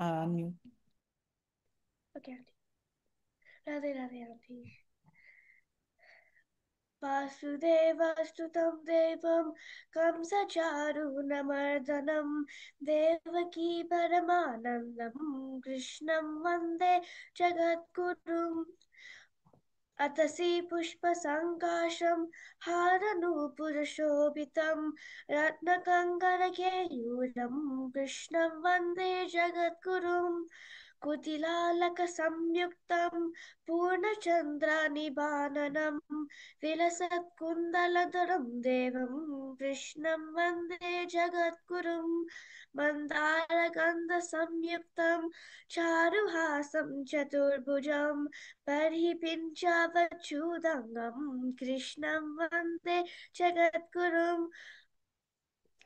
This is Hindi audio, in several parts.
Unmute. Okay, auntie. Radhe Radhe auntie. वासुदेवस्तुतं देवं कंसचारूणमर्दनं देवकी परमानन्दं कृष्णं वन्दे जगद्गुरुम्। अतसी पुष्पसङ्काशं हारनूपुरशोभितं रत्नकङ्कणकेयूरं कृष्णं वन्दे जगद्गुरुम्। कुटिलालकसंयुक्तं पूर्णचन्द्रानिबाणनं विलसत्कुन्दलधरं देवं कृष्णं वन्दे जगद्गुरुम्। मन्दारगन्धसंयुक्तं चारुहासं चतुर्भुजं परिपिञ्चावच्छूदङ्गं कृष्णं वन्दे जगद्गुरुम्।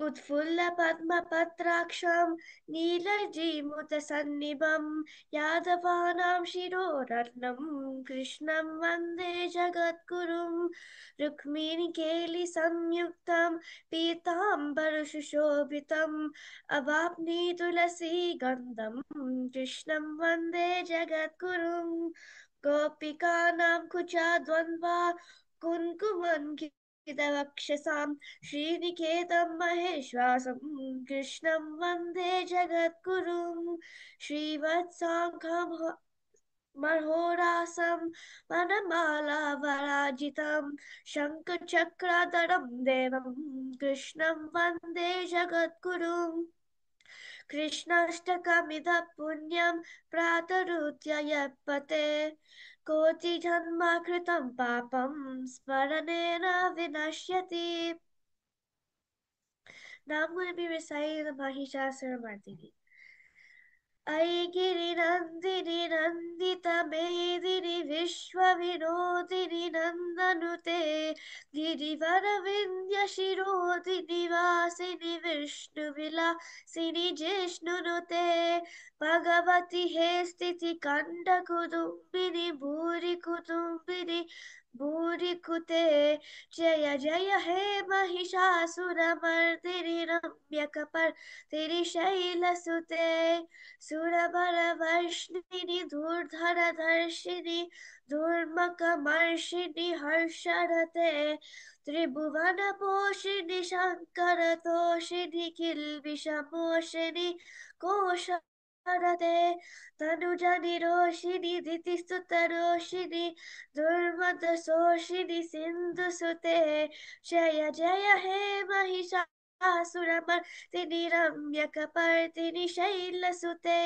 उत्फुल्लपद्मपत्राक्षं नीलजीमुतसन्निभं यादवानां शिरोरत्नं कृष्णं वन्दे जगद्गुरुम्। रुक्मिणीकेलिसंयुक्तं पीताम्बरसुशोभितम् अवाप्नितुलसीगन्धं कृष्णं वन्दे जगद्गुरुम्। गोपिकानां कुचाद्वन्द्वा कुङ्कुमङ्कितवक्षसां श्रीनिकेतं महेश्वासं कृष्णं वन्दे जगद्गुरुम्। श्रीवत्साङ्गं महोरासं वनमालावराजितं शङ्खचक्राधरं देवं कृष्णं वन्दे जगद्गुरुम्। कृष्णाष्टकमिदं पुण्यं प्रातरुत्थयपते कोटिजन्मकृतं पापं स्मरणेन विनश्यति। Now I'm going to be reciting the Mahishasura ऐगिरिनन्दिनि नन्दितमेदिनि विश्वविनोदिनि नन्दनुते गिरिवरविन्द्यशिरोदिनि वासिनि विष्णुविलासिनि जिष्णुनुते भगवति हे स्थितिकण्ठकुटुम्बिनि भूरिकुटुम्बिनि भूरिकुते जय जय हे महिषासुरमर्दिनि रम्यकपर्दिनि शैलसुते सुरवरवर्षिणि धूर्धरधर्षिणि धूर्मकमर्षिणि हर्षरते त्रिभुवनपोषिणि शङ्करतोषिणि किल्बिषमोषिणि कोशरते तनुजनिरोषिणि दितिस्तुतरोषिणि दुर्मदशोषिणि सिन्धुसुते जय जय हे महिषासुरमर्दिनि रम्यकपर्दिनि शैलसुते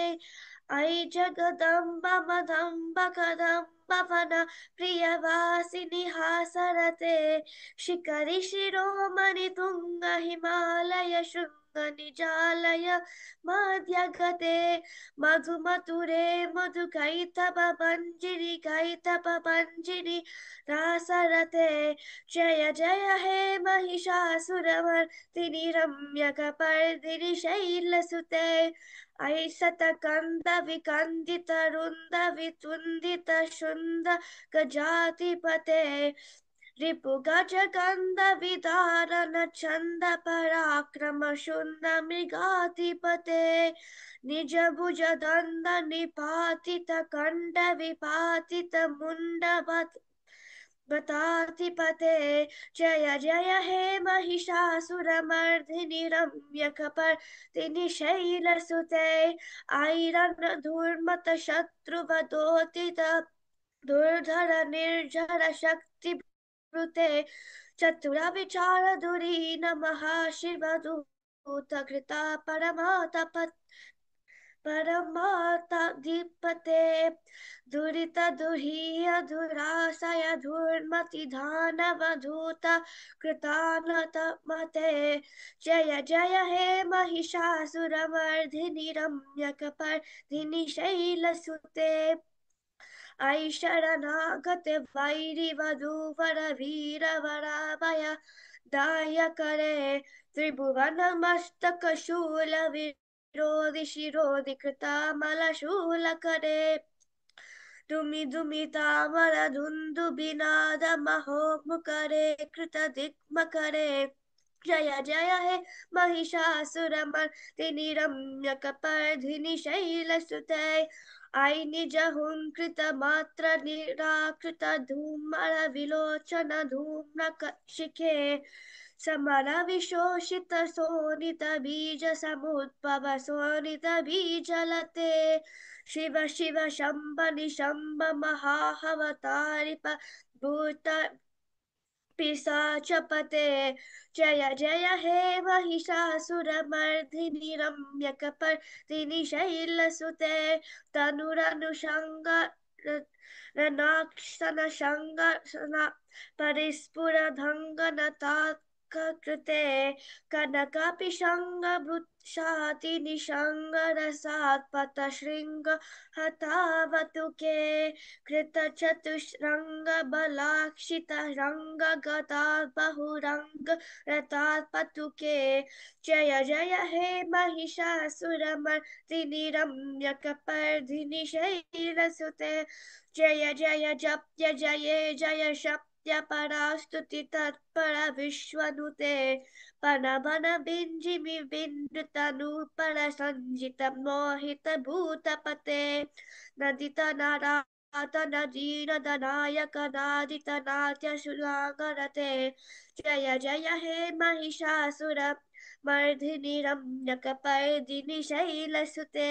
ऐ जगदम्ब मदम्ब कदम्ब वन प्रियवासिनि हासरते शिखरि शिरोमणि तुङ्ग हिमालय शृङ्ग निजालय मध्यगते मधुमधुरे मधुकैतव भञ्जिनि कैतव भञ्जिनि रासरते जय जय हे महिषासुरमर्दिनि रम्यकपर्दिनि शैलसुते ऐषतकन्दविकन्दितरुन्दवितुन्दितशुण्ड गजाधिपते रिपुगजगन्धविदारण चण्ड पराक्रम शून्द मृगाधिपते निजभुज दण्ड निपातित कण्ड विपातित मुण्ड बताधिपते जय जय हे महिषासुरमर्दिनि रम्यकपर्दिनि शैलसुते ऐरन्धूर्मत शत्रुवधोदित दुर्धर निर्झर शक्तिभृते चतुरविचारधुरीन महाशिवदूतकृता परमाताधिपते दुरितदुहीय दुराशय धूर्मतिधानवधूत कृतानतमते जय जय हे महिषासुरमर्दिनि रम्यकपर्दिनि शैलसुते ऐ शरणागत वैरिवधूवर वीरवराभय दायकरे त्रिभुवनमस्तकशूलविरोधि शिरोधि कृतामलशूलकरे दुमि दुमि तामर धुन्दुबिनाद महोमुखरे कृतदिग्मकरे जय जय हे महिषासुरमर्दिनि रम्यकपर्दिनि शैलसुते आई निज हुंकृत मात्र निराकृत धूमर विलोचन धूम्र शिखे समर विशोषित सोनित बीज समुद्भव सोनित बीज लते शिव शिव शंभ निशंभ महाहवतारिप भूत पिशाचपते जय जय हे महिषासुरमर्दिनि रम्यकपर्दिनि शैलसुते तनुरनुषङ्ग रणाक्षन शङ्गन परिस्फुरधङ्गनताकृते कनकापिशङ्गभृत्साति निषङ्गरसात् पतशृङ्ग हतावतुके कृतचतुष्रङ्गबलाक्षितरङ्गगतात् बहुरङ्गरतात् पतुके जय जय हे महिषासुरमर्दिनि रम्यकपर्दिनि शैलसुते जय जय जप्य जय जय शप्य परास्तुति तत्पर विश्वनुते पनबन बिञ्जिमि बिन्दुतनूपर सञ्जित मोहित भूतपते नदित नारा नादितनायकनादितनाट्यशुलागरते जय जय हे महिषासुर मर्दिनि रम्यकपर्दिनि शैलसुते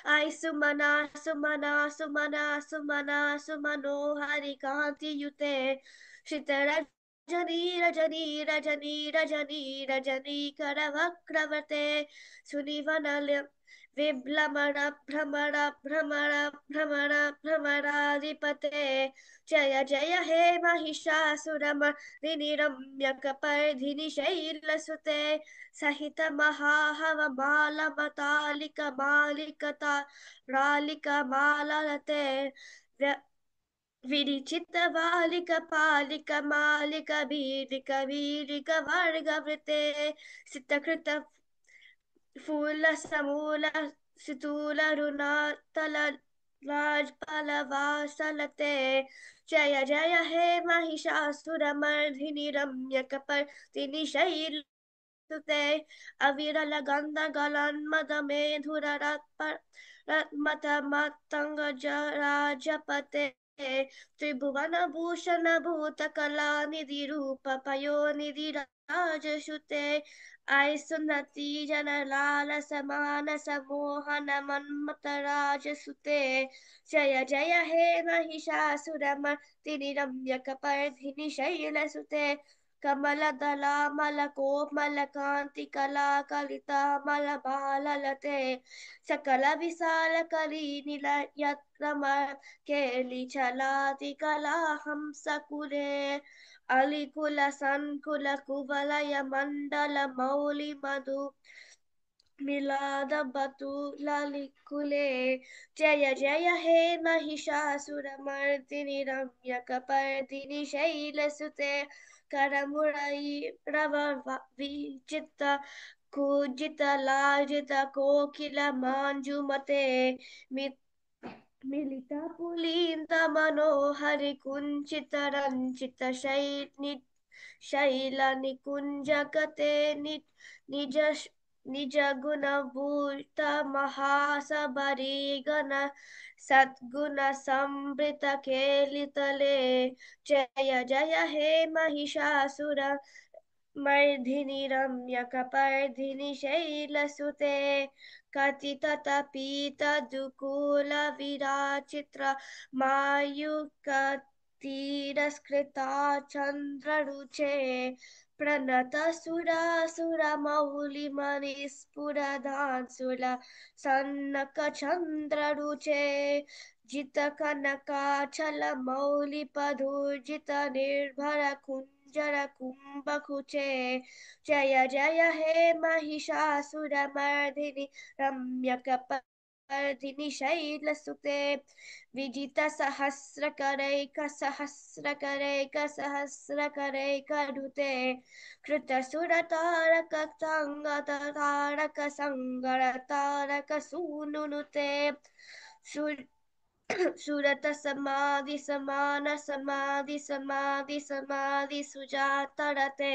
आई सुमना सुमना सुमना सुमना सुमनोहरि कांति युते श्रित रजनी रजनी रजनी रजनी रजनी करवक्रवते सुनिवनल विप्लमण भ्रमण भ्रमण भ्रमण भ्रमराधिपते जय जय हे महिषासुरमर्दिनि रम्यकपर्दिनि शैलसुते सहित महाहवमालमतालिकमालिकता रालिकमालरते विरिचित बालिक पालिक मालिक बीलिक वीलिक वर्गवृते सितकृत फूल समूल सितूल रुणातल राजपलवासलते जय जय हे महिषासुरमर्दिनि रम्यकपर्दिनि शैलसुते अविरल गंध गलन्मद मेधुर रत्मत मतंग राजपते त्रिभुवन भूषण भूत कला निधि रूप पयो निधि राजसुते आई सुनती जन लाल समान समोहन मन्मत राजसुते जय जय हे महिषासुरमर्दिनि रम्यकपर्दिनि शैलसुते कमलदलामल कोमल कांति कला कलिता मल बाललते सकल विशाल कली निलयत्रम केली चलाति कला हंसकुले अलिकुल संकुल कुवलय मंडल मौलि मधु मिलाद बतुललिकुले जय जय हे महिषासुरमर्दिनि रम्यकपर्दिनि शैलसुते करमुरैरव विचित कूजित लाजित कोकिल मांजुमते मिलित पुलिंद मनोहरि कुंचित रंचित शैल निकुंजगते निज निज गुण भूत महासबरी गण सद्गुण समृत केलितले जय जय हे महिषासुर मर्दिनि रम्यकपर्दिनि शैलसुते कथित पीत दुकूल विराचित्र मायुक तिरस्कृता चंद्ररुचे प्रणत सुरासुर मौलि मणिस्फुरधांसुल सन्नक चंद्ररुचे जित कनकाचल मौलि पधुर्जित निर्भर कुंजर कुंभकुचे जय जय हे महिषासुरमर्दिनि रम्यकपर्दिनि शैलसुते विजित सहस्रकरैक सहस्रकरैक सहस्रकरैकरुते कृतसुरतारक तारक संगर तारक सूनुनुते सुरत समाधि समान समाधि समाधि समाधि सुजातरते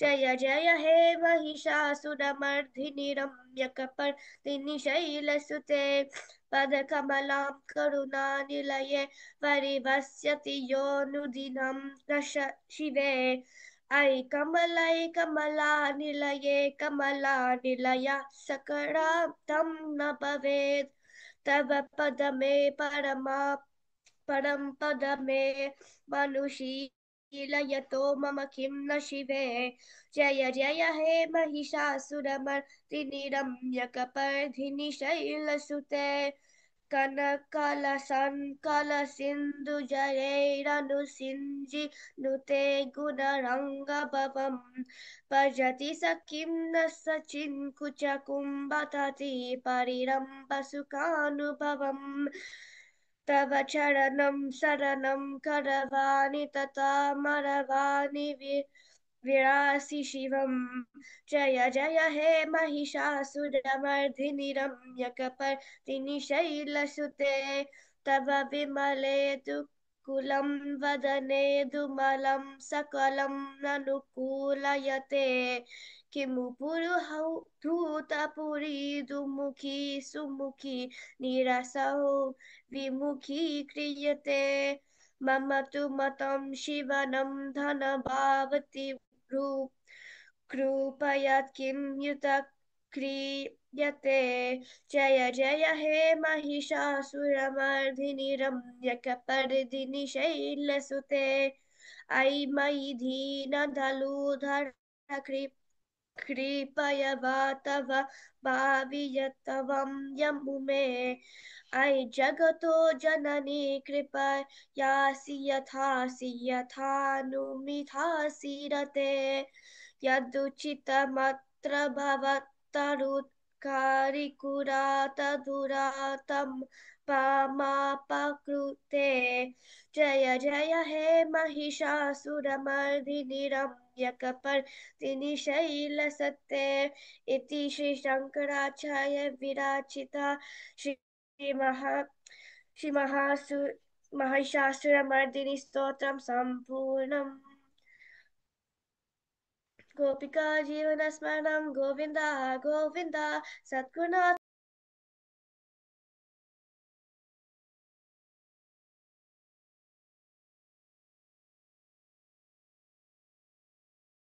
जय जय हे महिषासुरमर्धिनि रम्यकपर्दिनि शैलसुते पदकमलां करुणानिलये परिवस्यति योऽनुदिनं दश शिवे ऐ कमला निलये कमला निलया सकराब्धं न भवेत् तव पद में परम पद में मनुशीलयतो मम किं न शिवे जय जय हे महिषासुरमर्दिनि रम्यकपर्दिनि शैलसुते कनकलसङ्कलसिन्धुजयैरनुसिञ्जिनुते गुणरङ्गभवम् भजति स किं न सचिन्कुचकुम्भतति परिरम्भसुखानुभवम् तव चरणं शरणं करवाणि तथा मरवाणि विरासि शिवम् जय जय हे महिषासुरमर्दिनि रम्यकपर्दिनि शैलसुते तव विमले कुलं वदने दुमलं सकलं ननुकूलयते किमु पुरुहौ धूतपुरी दुमुखी सुमुखी निरसौ विमुखी क्रियते मम तु मतं शिवनं धनभावति रूप कृपयात् किं युत क्रियते जय जय हे महिषासुरमर्दिनि रम्यकपर्दिनि शैलसुते ऐ मयि दीनदलुधर कृपय वातव भावियतवं यमुमे ऐ जगतो जननी कृपयासि यथासि यथानुमिथासि रते यदुचितमत्र भवत्तरुत्कारिकुरातदुरातं पामापकृते जय जय हे महिषासुरमर्दिनि रम्यकपर्दिनि शैलसते इति श्री शंकराचार्य विराचिता श्री महिषासुरमर्दिनि स्तोत्रम संपूर्णम् गोपिका जीवन स्मरणं गोविंदा गोविंदा सद्गुणा